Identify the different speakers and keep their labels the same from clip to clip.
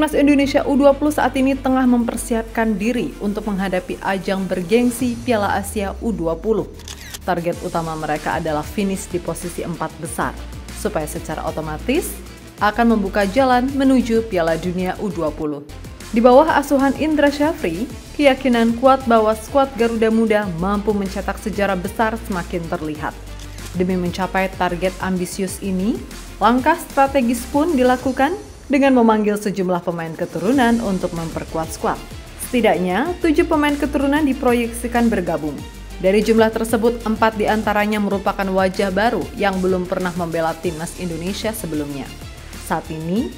Speaker 1: Timnas Indonesia U20 saat ini tengah mempersiapkan diri untuk menghadapi ajang bergengsi Piala Asia U20. Target utama mereka adalah finish di posisi 4 besar, supaya secara otomatis akan membuka jalan menuju Piala Dunia U20. Di bawah asuhan Indra Syafri, keyakinan kuat bahwa skuad Garuda Muda mampu mencetak sejarah besar semakin terlihat. Demi mencapai target ambisius ini, langkah strategis pun dilakukan dengan memanggil sejumlah pemain keturunan untuk memperkuat skuad. Setidaknya, 7 pemain keturunan diproyeksikan bergabung. Dari jumlah tersebut, 4 diantaranya merupakan wajah baru yang belum pernah membela timnas Indonesia sebelumnya. Saat ini,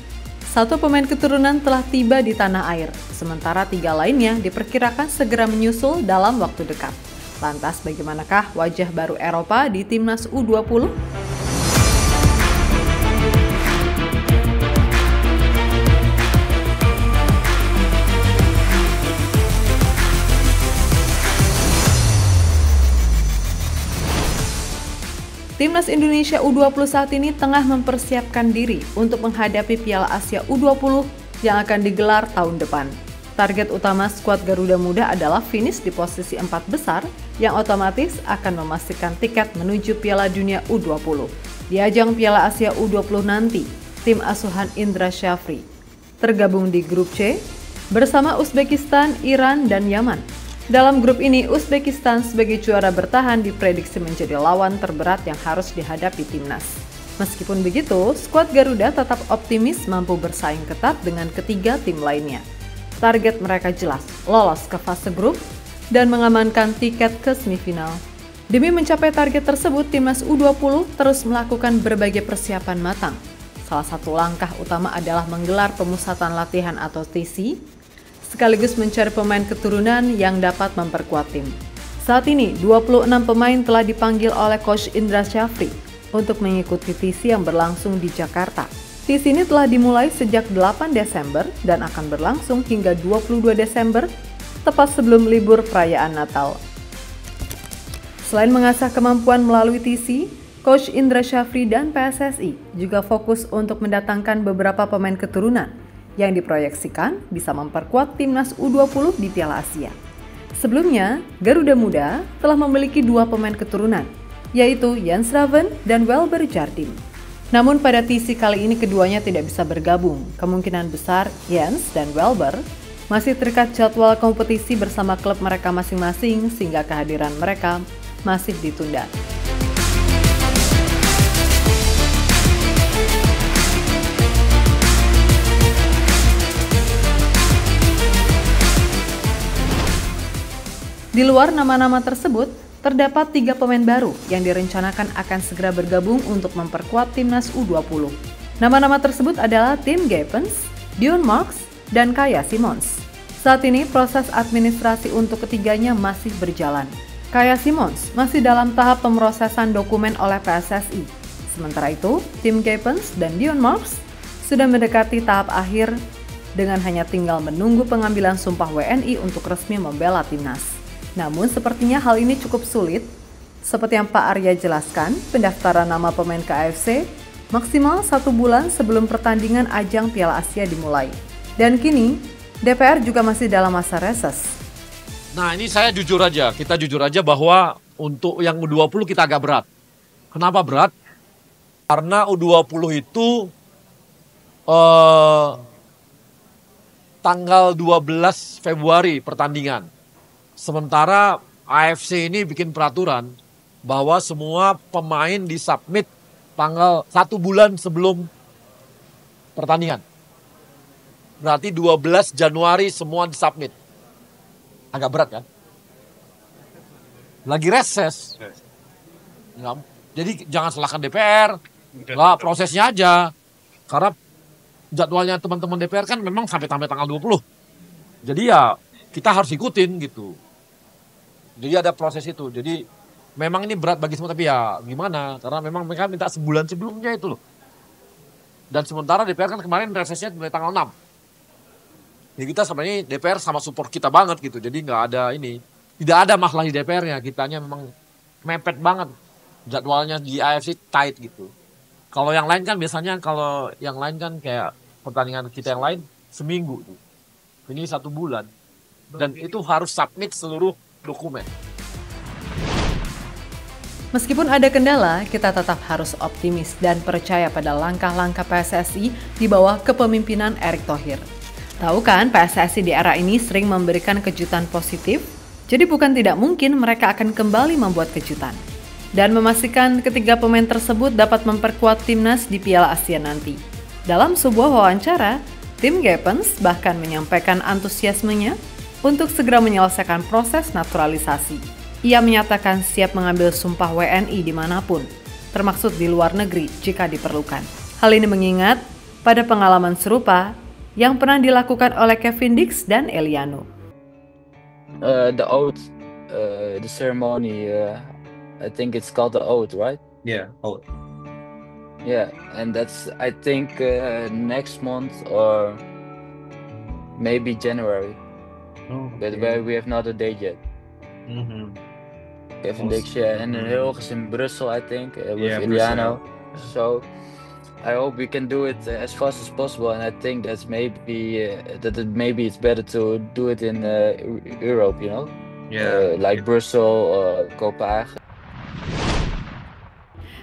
Speaker 1: 1 pemain keturunan telah tiba di tanah air, sementara 3 lainnya diperkirakan segera menyusul dalam waktu dekat. Lantas bagaimanakah wajah baru Eropa di timnas U20? Timnas Indonesia U20 saat ini tengah mempersiapkan diri untuk menghadapi Piala Asia U20 yang akan digelar tahun depan. Target utama skuad Garuda Muda adalah finish di posisi 4 besar yang otomatis akan memastikan tiket menuju Piala Dunia U20. Di ajang Piala Asia U20 nanti, tim asuhan Indra Syafri tergabung di grup C bersama Uzbekistan, Iran, dan Yaman. Dalam grup ini, Uzbekistan sebagai juara bertahan diprediksi menjadi lawan terberat yang harus dihadapi timnas. Meskipun begitu, skuad Garuda tetap optimis mampu bersaing ketat dengan ketiga tim lainnya. Target mereka jelas, lolos ke fase grup dan mengamankan tiket ke semifinal. Demi mencapai target tersebut, timnas U20 terus melakukan berbagai persiapan matang. Salah satu langkah utama adalah menggelar pemusatan latihan atau TC, sekaligus mencari pemain keturunan yang dapat memperkuat tim. Saat ini, 26 pemain telah dipanggil oleh Coach Indra Syafri untuk mengikuti TC yang berlangsung di Jakarta. TC ini telah dimulai sejak 8 Desember dan akan berlangsung hingga 22 Desember, tepat sebelum libur perayaan Natal. Selain mengasah kemampuan melalui TC, Coach Indra Syafri dan PSSI juga fokus untuk mendatangkan beberapa pemain keturunan yang diproyeksikan bisa memperkuat timnas U20 di Piala Asia. Sebelumnya, Garuda Muda telah memiliki 2 pemain keturunan, yaitu Jens Raven dan Welber Jardim. Namun pada TC kali ini keduanya tidak bisa bergabung. Kemungkinan besar Jens dan Welber masih terikat jadwal kompetisi bersama klub mereka masing-masing sehingga kehadiran mereka masih ditunda. Di luar nama-nama tersebut, terdapat 3 pemain baru yang direncanakan akan segera bergabung untuk memperkuat timnas U20. Nama-nama tersebut adalah Tim Geppens, Dion Marks, dan Kaya Simons. Saat ini proses administrasi untuk ketiganya masih berjalan. Kaya Simons masih dalam tahap pemrosesan dokumen oleh PSSI. Sementara itu, Tim Geppens dan Dion Marks sudah mendekati tahap akhir dengan hanya tinggal menunggu pengambilan sumpah WNI untuk resmi membela timnas. Namun sepertinya hal ini cukup sulit. Seperti yang Pak Arya jelaskan, pendaftaran nama pemain ke AFC maksimal 1 bulan sebelum pertandingan ajang Piala Asia dimulai. Dan kini, DPR juga masih dalam masa reses.
Speaker 2: Nah ini kita jujur aja bahwa untuk yang U20 kita agak berat. Kenapa berat? Karena U20 itu tanggal 12 Februari pertandingan. Sementara AFC ini bikin peraturan bahwa semua pemain disubmit tanggal 1 bulan sebelum pertandingan. Berarti 12 Januari semua disubmit. Agak berat kan? Lagi reses. Jadi jangan salahkan DPR. Lah prosesnya aja. Karena jadwalnya teman-teman DPR kan memang sampai tanggal 20. Jadi ya kita harus ikutin gitu. Jadi ada proses itu. Jadi memang ini berat bagi semua, tapi ya gimana? Karena memang mereka minta sebulan sebelumnya itu loh. Dan sementara DPR kan kemarin resesnya mulai tanggal 6. Jadi kita sebenarnya DPR sama support kita banget gitu. Jadi nggak ada ini. Tidak ada masalah di DPR-nya. Kitanya memang mepet banget. Jadwalnya di AFC tight gitu. Kalau yang lain kan biasanya, kalau yang lain kan kayak pertandingan kita yang lain, seminggu tuh. Ini 1 bulan. Dan itu harus submit seluruh dokumen.
Speaker 1: Meskipun ada kendala, kita tetap harus optimis dan percaya pada langkah-langkah PSSI di bawah kepemimpinan Erick Thohir. Tahu kan, PSSI di era ini sering memberikan kejutan positif, jadi bukan tidak mungkin mereka akan kembali membuat kejutan. Dan memastikan ketiga pemain tersebut dapat memperkuat timnas di Piala Asia nanti. Dalam sebuah wawancara, tim Gepens bahkan menyampaikan antusiasmenya untuk segera menyelesaikan proses naturalisasi. Ia menyatakan siap mengambil sumpah WNI dimanapun, termasuk di luar negeri jika diperlukan. Hal ini mengingat pada pengalaman serupa yang pernah dilakukan oleh Kevin Dix dan Eliano.
Speaker 3: The oath, the ceremony, I think it's called the oath, right?
Speaker 4: Yeah, oath.
Speaker 3: Yeah, and that's, I think, next month or maybe January.
Speaker 4: Oh,
Speaker 3: But we have not a date yet. Kevin Dix, yeah, and Hilg is in Brussels, I think, with Eliano. So I hope we can do it as fast as possible, and I think that's maybe maybe it's better to do it in Europe, you know, like Brussels, Copenhagen.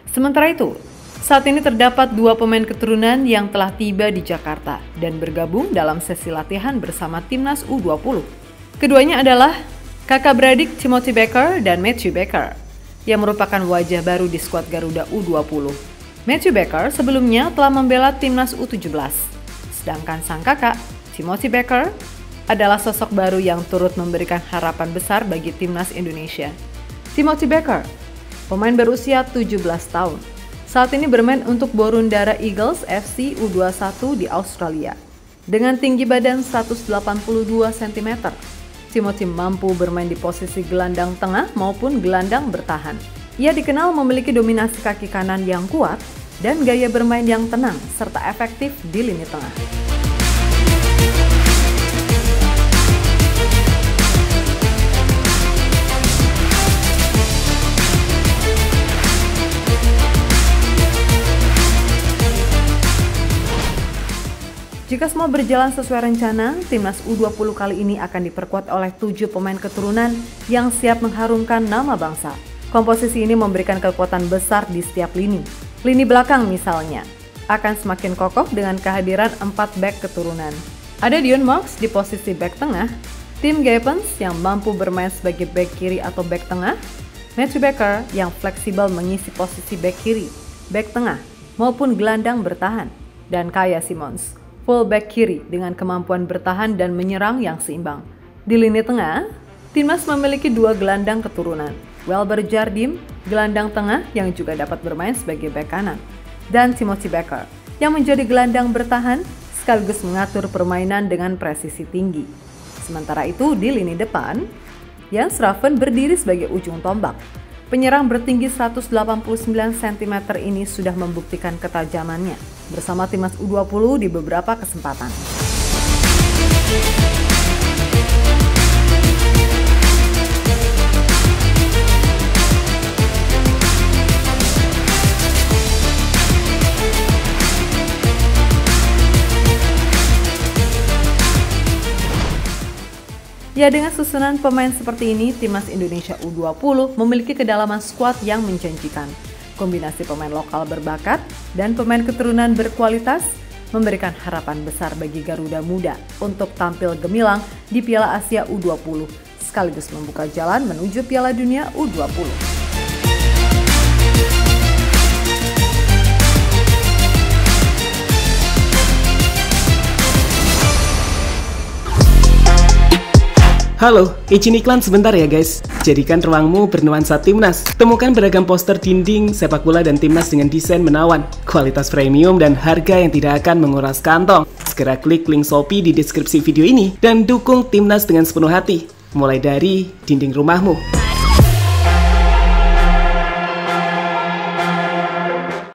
Speaker 1: Sementara itu, saat ini terdapat 2 pemain keturunan yang telah tiba di Jakarta dan bergabung dalam sesi latihan bersama timnas U20. Keduanya adalah kakak beradik Timothy Becker dan Matthew Becker, yang merupakan wajah baru di skuad Garuda U20. Matthew Becker sebelumnya telah membela timnas U17, sedangkan sang kakak, Timothy Becker, adalah sosok baru yang turut memberikan harapan besar bagi timnas Indonesia. Timothy Becker, pemain berusia 17 tahun, saat ini bermain untuk Borundara Eagles FC U21 di Australia. Dengan tinggi badan 182 cm, Timothy mampu bermain di posisi gelandang tengah maupun gelandang bertahan. Ia dikenal memiliki dominasi kaki kanan yang kuat dan gaya bermain yang tenang serta efektif di lini tengah. Jika semua berjalan sesuai rencana, timnas U20 kali ini akan diperkuat oleh 7 pemain keturunan yang siap mengharumkan nama bangsa. Komposisi ini memberikan kekuatan besar di setiap lini. Lini belakang misalnya, akan semakin kokoh dengan kehadiran 4 bek keturunan. Ada Dion Marks di posisi bek tengah, Tim Gepens yang mampu bermain sebagai bek kiri atau bek tengah, Matthew Becker yang fleksibel mengisi posisi bek kiri, bek tengah, maupun gelandang bertahan, dan Kaya Simons, full back kiri dengan kemampuan bertahan dan menyerang yang seimbang. Di lini tengah, timnas memiliki 2 gelandang keturunan, Welber Jardim, gelandang tengah yang juga dapat bermain sebagai bek kanan, dan Timothy Becker yang menjadi gelandang bertahan sekaligus mengatur permainan dengan presisi tinggi. Sementara itu di lini depan, Jens Raven berdiri sebagai ujung tombak. Penyerang bertinggi 189 cm ini sudah membuktikan ketajamannya bersama timnas U20 di beberapa kesempatan. Ya, dengan susunan pemain seperti ini, timnas Indonesia U20 memiliki kedalaman skuad yang menjanjikan. Kombinasi pemain lokal berbakat dan pemain keturunan berkualitas memberikan harapan besar bagi Garuda Muda untuk tampil gemilang di Piala Asia U20, sekaligus membuka jalan menuju Piala Dunia U20.
Speaker 5: Halo, izin iklan sebentar ya guys. Jadikan ruangmu bernuansa timnas. Temukan beragam poster dinding, sepak bola dan timnas dengan desain menawan, kualitas premium dan harga yang tidak akan menguras kantong. Segera klik link Shopee di deskripsi video ini dan dukung timnas dengan sepenuh hati. Mulai dari dinding rumahmu.